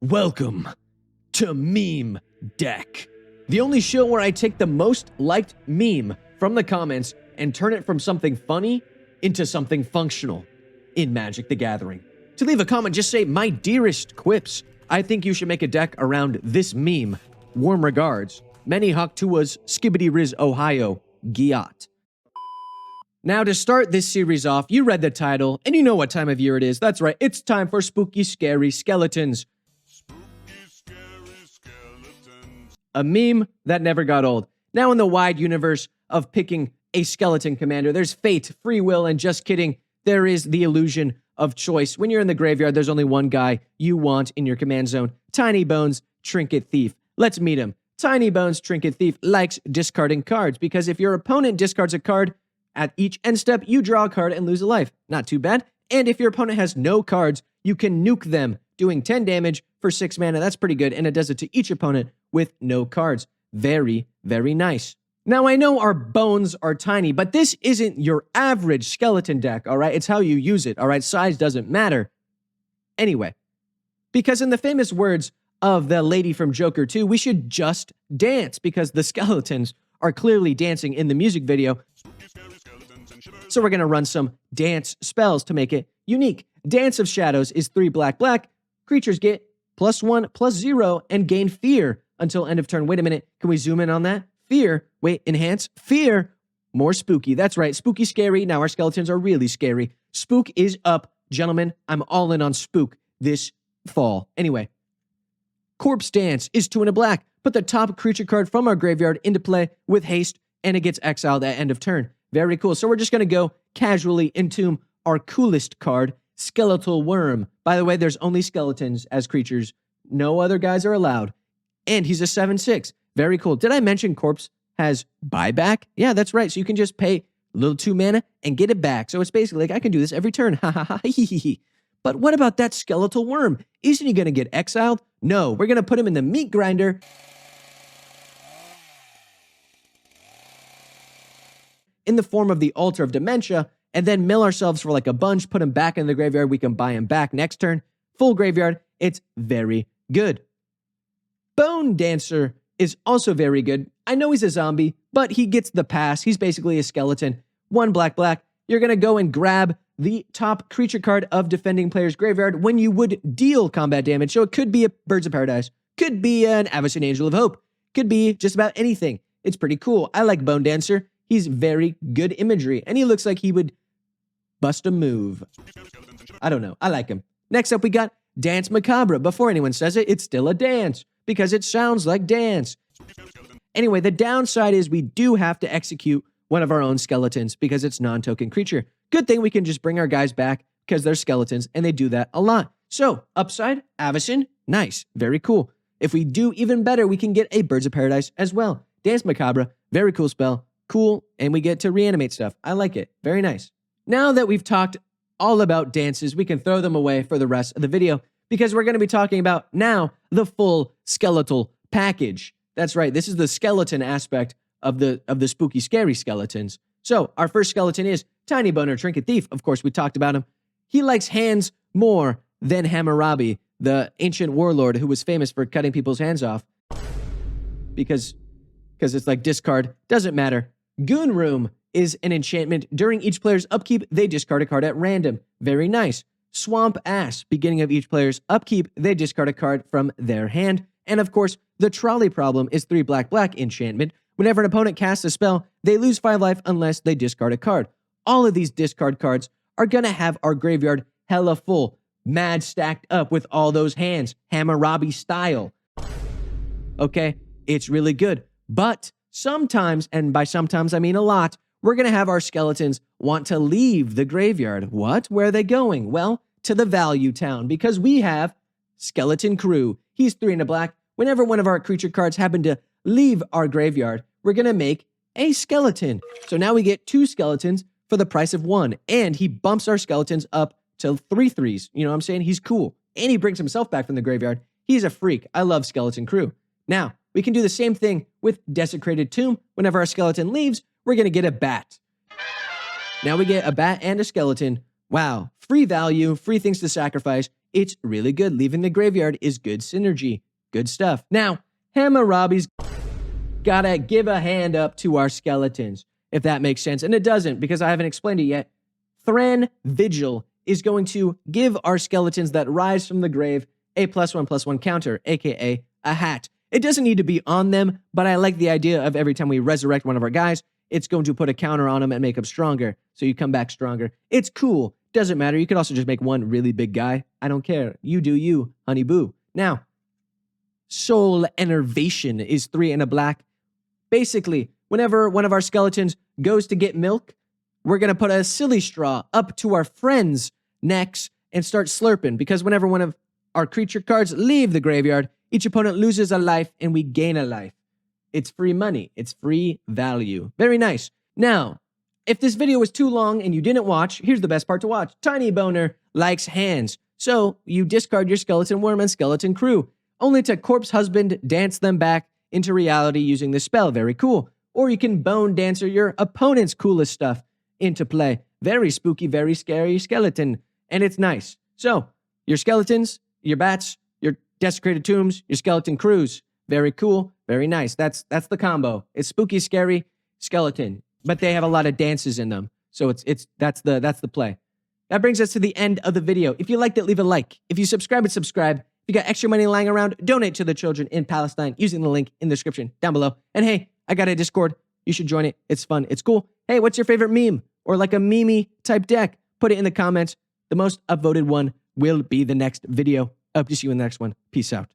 Welcome to Meme Deck, the only show where I take the most liked meme from the comments and turn it from something funny into something functional in Magic the Gathering. To leave a comment, just say, "My dearest Quips, I think you should make a deck around this meme. Warm regards. Many Haktuas, Skibbity Riz, Ohio, Giat." Now, to start this series off, you read the title, and you know what time of year it is. That's right, it's time for spooky, scary skeletons. A meme that never got old. Now, in the wide universe of picking a skeleton commander, there's fate, free will, and just kidding, there is the illusion of choice. When you're in the graveyard, there's only one guy you want in your command zone: Tinybones, Trinket Thief. Let's meet him. Tinybones, Trinket Thief likes discarding cards, because if your opponent discards a card, at each end step, you draw a card and lose a life. Not too bad. And if your opponent has no cards, you can nuke them, doing 10 damage for 6 mana. That's pretty good, and it does it to each opponent with no cards. Very, very nice. Now, I know our bones are tiny, but this isn't your average skeleton deck, all right? It's how you use it, all right? Size doesn't matter. Anyway, because in the famous words of the lady from Joker 2, we should just dance, because the skeletons are clearly dancing in the music video. So we're going to run some dance spells to make it unique. Dance of Shadows is 3 black. Creatures get +1/+0 and gain fear until end of turn. Wait a minute. Can we zoom in on that? Fear. Wait, enhance. Fear. More spooky. That's right. Spooky, scary. Now our skeletons are really scary. Spook is up. Gentlemen, I'm all in on spook this fall. Anyway, Corpse Dance is 2 and a black. Put the top creature card from our graveyard into play with haste, and it gets exiled at end of turn. Very cool. So we're just going to go casually entomb our coolest card, Skeletal Wurm. By the way, there's only skeletons as creatures. No other guys are allowed. And he's a 7/6. Very cool. Did I mention Corpse has buyback? Yeah, that's right. So you can just pay a little 2 mana and get it back. So it's basically like, I can do this every turn. Ha ha ha, hee hee hee. But what about that Skeletal Wurm? Isn't he going to get exiled? No, we're going to put him in the meat grinder in the form of the Altar of Dementia, and then mill ourselves for like a bunch, put him back in the graveyard. We can buy him back next turn. Full graveyard. It's very good. Bone Dancer is also very good. I know he's a zombie, but he gets the pass. He's basically a skeleton. 1 black. You're going to go and grab the top creature card of defending player's graveyard when you would deal combat damage. So it could be a Birds of Paradise, could be an Avacyn Angel of Hope, could be just about anything. It's pretty cool. I like Bone Dancer. He's very good imagery, and he looks like he would bust a move. I don't know. I like him. Next up, we got Dance Macabre. Before anyone says it, it's still a dance, because it sounds like dance. Anyway, the downside is we do have to execute one of our own skeletons, because it's non-token creature. Good thing we can just bring our guys back, because they're skeletons, and they do that a lot. So, upside, Avacyn, nice, very cool. If we do even better, we can get a Birds of Paradise as well. Dance Macabre, very cool spell. Cool, and we get to reanimate stuff. I like it. Very nice. Now that we've talked all about dances, we can throw them away for the rest of the video, because we're going to be talking about now the full skeletal package. That's right. This is the skeleton aspect of the spooky, scary skeletons. So our first skeleton is Tinybone or Trinket Thief. Of course, we talked about him. He likes hands more than Hammurabi, the ancient warlord who was famous for cutting people's hands off, because it's like discard. Doesn't matter. Goon Room is an enchantment. During each player's upkeep, they discard a card at random. Very nice. Swamp Ass. Beginning of each player's upkeep, they discard a card from their hand. And of course, the Trolley Problem is 3 black enchantment. Whenever an opponent casts a spell, they lose 5 life unless they discard a card. All of these discard cards are going to have our graveyard hella full, mad stacked up with all those hands, Hammurabi style. Okay, it's really good. But sometimes, and by sometimes I mean a lot, we're going to have our skeletons want to leave the graveyard. What? Where are they going? Well, to the value town, because we have Skeleton Crew. He's 3 and a black. Whenever one of our creature cards happen to leave our graveyard, we're going to make a skeleton. So now we get 2 skeletons for the price of 1, and he bumps our skeletons up to 3/3s. You know what I'm saying? He's cool. And he brings himself back from the graveyard. He's a freak. I love Skeleton Crew. Now, we can do the same thing with Desecrated Tomb. Whenever our skeleton leaves, we're going to get a bat. Now we get a bat and a skeleton. Wow. Free value, free things to sacrifice. It's really good. Leaving the graveyard is good synergy. Good stuff. Now, Hammurabi's gotta give a hand up to our skeletons, if that makes sense. And it doesn't, because I haven't explained it yet. Thran Vigil is going to give our skeletons that rise from the grave a +1/+1 counter, aka a hat. It doesn't need to be on them, but I like the idea of every time we resurrect one of our guys, it's going to put a counter on them and make them stronger, so you come back stronger. It's cool. Doesn't matter. You could also just make one really big guy. I don't care. You do you, honey boo. Now, Soul Enervation is 3 and a black. Basically, whenever one of our skeletons goes to get milk, we're going to put a silly straw up to our friends' necks and start slurping, because whenever one of our creature cards leave the graveyard, each opponent loses a life and we gain a life. It's free money. It's free value. Very nice. Now, if this video was too long and you didn't watch, here's the best part to watch. Tiny Boner likes hands. So you discard your Skeleton Wurm and Skeleton Crew, only to Corpse Husband dance them back into reality using this spell. Very cool. Or you can Bone Dancer your opponent's coolest stuff into play. Very spooky, very scary skeleton. And it's nice. So, your skeletons, your bats, your Desecrated Tombs, your Skeleton Crews. Very cool, very nice. That's the combo. It's spooky, scary, skeleton. But they have a lot of dances in them. So that's the play. That brings us to the end of the video. If you liked it, leave a like. If you subscribe, if you got extra money lying around, donate to the children in Palestine using the link in the description down below. And hey, I got a Discord. You should join it. It's fun. It's cool. Hey, what's your favorite meme? Or like a meme type deck? Put it in the comments. The most upvoted one will be the next video. Hope to see you in the next one. Peace out.